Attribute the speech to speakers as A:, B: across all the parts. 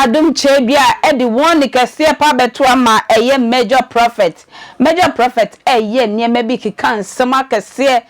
A: Adom Kyei Duah edi won kese pa beto ama eye major prophet eye niema bi kika nsema kese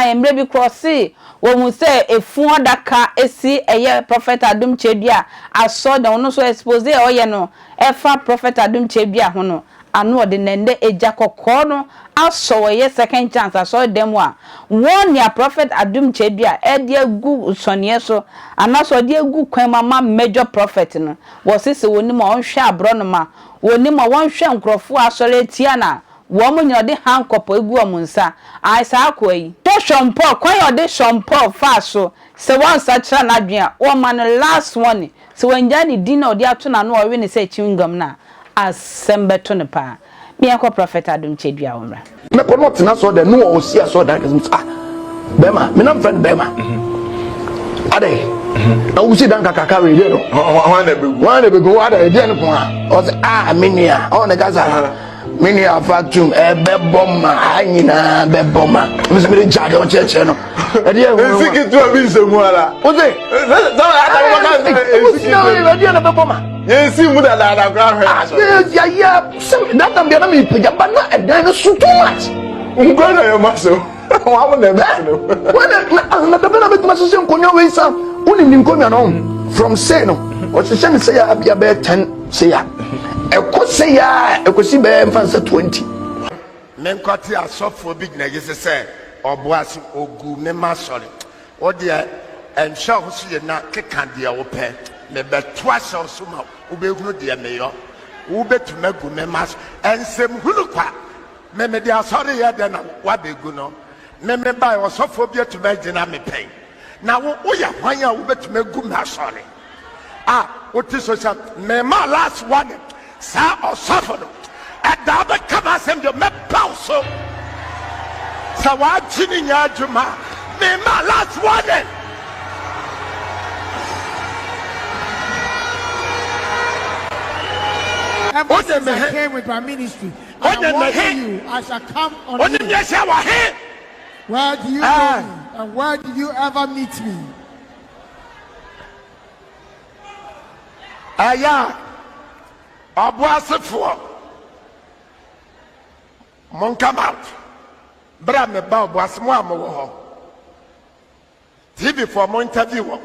A: emre bi crossi wo mu se efun odaka esi eye prophet Adom Kyei Duah aso da ono so expose oye no efa prophet Adom Kyei Duah ho no anu de nende eja kokko no aso ye second chance aso dem a won ya prophet Adom Kyei Duah e de agu sonye so anaso de agu kwan mama major prophet no wo sese woni ma onhwe abro no ma woni ma wonhwe nkrofo asore tia na wo mo nyode hankopo egu omunsa aisa akoyi to shompo kwan yode shompo fa so se won sa kira na dwen wo man last one se wanja ni dina odi ato na no owe ni se chingam na asembeto ne pa me akọ prophet Adom Kyei Duah wonra
B: me ko not na so de no o sia so da kesum bema me na friend bema ade na usi dan kakaka we de no wan be go ade de no ko o se minia o ne gaza minia factum be bomma anyina be bomma me se me jade on cheche no e de e siki tu abi nsemu ala o se e de na be bomma yes mu da gra hwe ya that time be na me pija ba na e dan no so too much ngo na yo maso wa mo na be no na da na be tuma so se nkonyo we sam uni ni nkonyo no from say no o se say ya bia be 10 say ya e say ya e si be mfansa 20 men kwati asofo big na yese say oboase ogu me ma sorry o de en sha ho so ye na keka de wo pe me be toa sha so ma wo be hunu de me yo wo betuma gu me ma ensem hunu kwa me de asori ye de na wa be gu no me ba osofo bi etuma gina me pen na wo ya hwan ya wo betuma gu me asori o ti social me ma last one sa osofo no da be kama sem de me pa so sa wa chini nya juma me ma last one
C: Ever since I came with my ministry, I warn you, I shall come on you. Where do you know me? And where do you ever meet me?
B: Aya, Abuasefo, mon come out. Bra me ba Abuasemo amowo ho. TV for mon interview.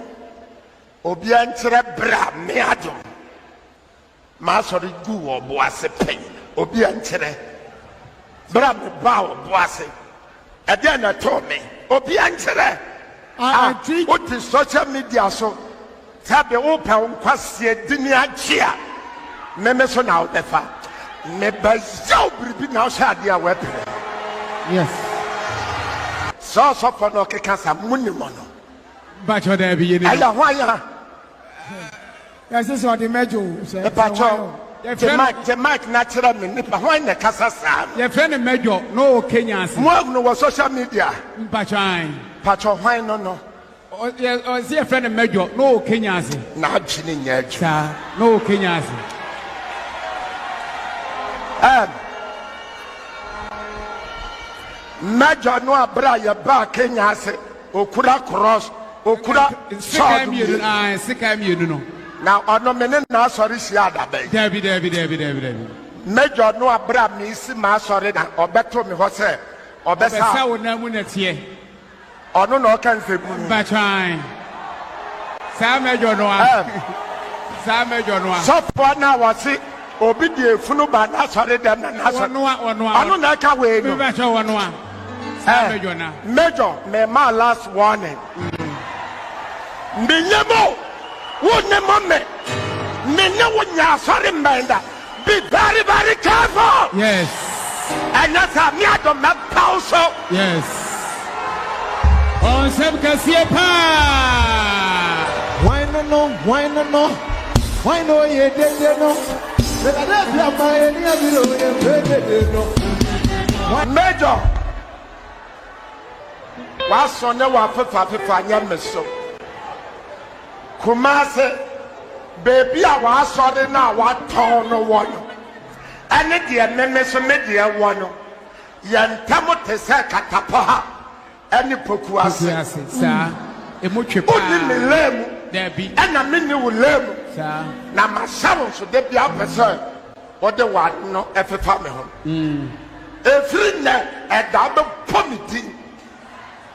B: Obi ankyere bra me adom. Ma sorry gu Obuase pen. Obi ankyere. Bra me ba Obuase. E dey na to me. Obi ankyere. What is social media so? Tabe opa nkwase dini agia. Me so na odefa. Me ba zo bribi na o sha dia wepe.
C: Yes.
B: So for no kekasa munimono.
C: Bacho there be you.
B: Aya hwan
C: Yes, this is the major.
B: Pacho. The mic natural me nipa hwan na kasa sam.
C: Your friend major no Kenyans.
B: Mo no social media.
C: Pacho
B: hwan no.
C: O see a friend major no Kenyans.
B: Na chini nya ju.
C: Sir, no Kenyans.
B: Major no abra ya ba Kenyans. Okura cross. Okura sword.
C: Sikam you no.
B: Now ono mene na sorry si adabe.
C: Debi.
B: Major no abra mi si ma sorry na obeto mi ho se
C: obesa wona mu na tie.
B: Ono no kan se bu.
C: Bachan. Sa major no Sa major no
B: so for na wasi obi die funu ba na sorry dem na sorry. Ono na ka we no.
C: Bacha wono a. Sa major na.
B: Major me ma last warning. Mbinyemo wonne momme nene wonya sorry mbenda be very very careful.
C: Yes.
B: And that's a me adom na pause.
C: Yes. On sem kasie pa.
D: Why no ye de no.
B: Major wa sonne wa fefa nya meso Kumase baby a wa sori na wa ton no wono ane de meme so me de wono yantamo te se katapo ha ane poku ase
C: sa emotwe pa
B: odi me lemu
C: Debi
B: ana me ni wo lemu Na ma shawo so de bia pese o de wa no efefa me ho. Efiri na e da be pomidi.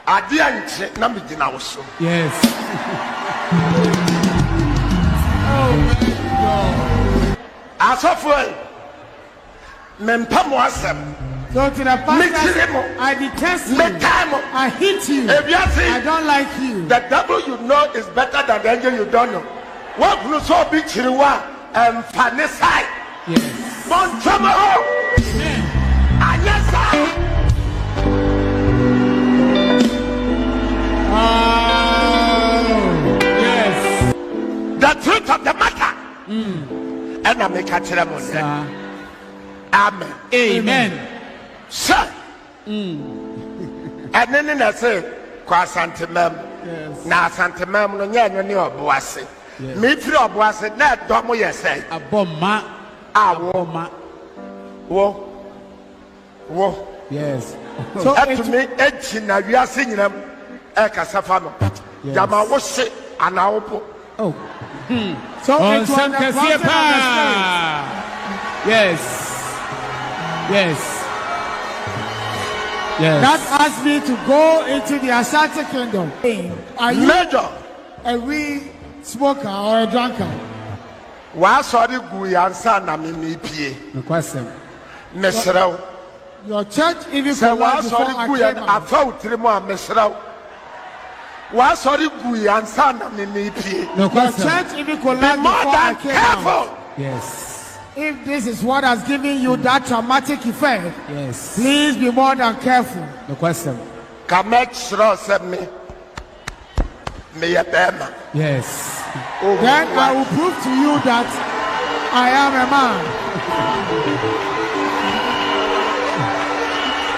B: Ade anche na me gina wo so.
C: Yes. Oh my God.
B: Asofo mempamo asem.
C: So to the pastor, I detest you. I hate you. I don't like you.
B: The devil you know is better than the angel you don't know. What you so big chiriwa and funny side.
C: Yes.
B: Mon chamo. Anyasa.
C: Yes.
B: The truth of the matter. And I make a terrible. Amen.
C: Amen.
B: Sir. And then I say, Quasantimem. Na Santimem, no, no, no, Boase. Me free of Boase, not Domo, yes, say.
C: A bomba.
B: Wo.
C: Yes.
B: So, to me, edging, we are singing them, Ekasafano. Yama was it, and I will.
C: Oh. So, it's one yes. Yes. Yes. That asked me to go into the Ashanti kingdom. Are you
B: Major
C: a weed smoker or a drunkard?
B: Why sorry Guyansa Namini Pie?
C: No question.
B: Mesrao.
C: Your church even
B: Say why
C: collapsed
B: sorry
C: before I
B: Guyan
C: came
B: I
C: out.
B: felt Trimo Mesrao. Why sorry Guyansa Namini Pie?
C: No your
B: question.
C: church even
B: Be
C: collapsed
B: more
C: before I
B: than
C: came
B: careful.
C: out. Yes. If this is what has given you that traumatic effect, yes, please be more than careful. No question.
B: Come make sure send me a bema.
C: Yes. Then I will prove to you that I am a man.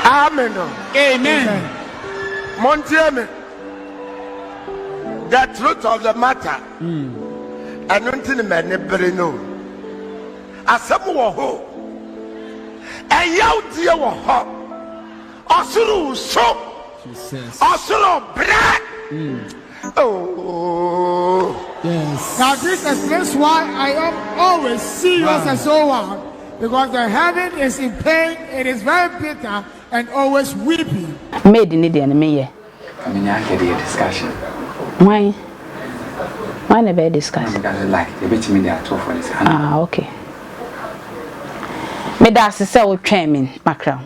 B: Amen.
C: Amen.
B: Montieme. The truth of the matter. And until men never know. Asamu wo ho. Eyaw die wo ho. Osuru so. Jesus. Osuru bra. Oh.
C: Yes. Now this explains why I am always serious and so on. Because the heaven is in pain, it is very bitter and always weeping.
A: Made in the enemy.
D: I mean, I get a discussion.
A: Why? Why never discuss?
D: Because like the bit me there for this.
A: Ah, okay. Me da se se wo twɛn me makra.